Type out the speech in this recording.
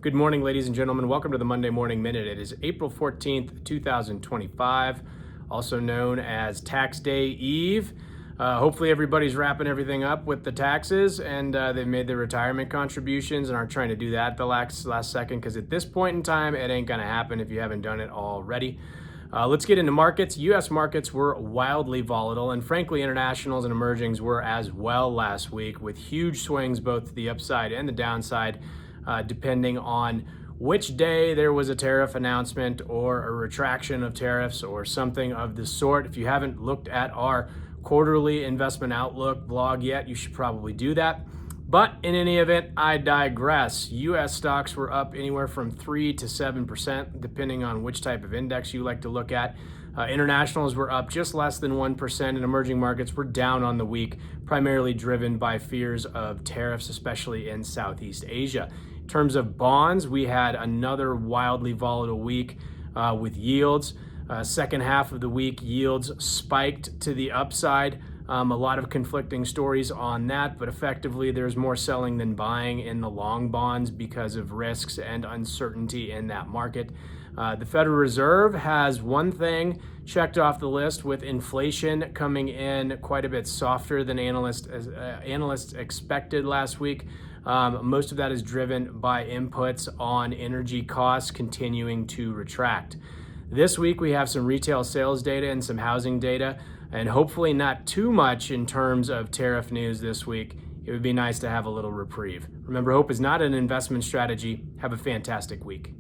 Good morning, ladies and gentlemen. Welcome to the Monday Morning Minute. It is April 14th, 2025, also known as Tax Day Eve. Hopefully everybody's wrapping everything up with the taxes and they've made their retirement contributions and aren't trying to do that the last second, because at this point in time, it ain't going to happen if you haven't done it already. Let's get into markets. U.S. markets were wildly volatile, and frankly, internationals and emergings were as well last week, with huge swings both to the upside and the downside, depending on which day there was a tariff announcement or a retraction of tariffs or something of the sort. If you haven't looked at our quarterly investment outlook blog yet, you should probably do that. But in any event, I digress. U.S. stocks were up anywhere from 3 to 7%, depending on which type of index you like to look at. Internationals were up just less than 1%, and emerging markets were down on the week, primarily driven by fears of tariffs, especially in Southeast Asia. In terms of bonds, we had another wildly volatile week with yields. Second half of the week, yields spiked to the upside. A lot of conflicting stories on that, but effectively there's more selling than buying in the long bonds because of risks and uncertainty in that market. The Federal Reserve has one thing checked off the list, with inflation coming in quite a bit softer than analysts expected last week. Most of that is driven by inputs on energy costs continuing to retract. This week we have some retail sales data and some housing data, and hopefully not too much in terms of tariff news this week. It would be nice to have a little reprieve. Remember, hope is not an investment strategy. Have a fantastic week.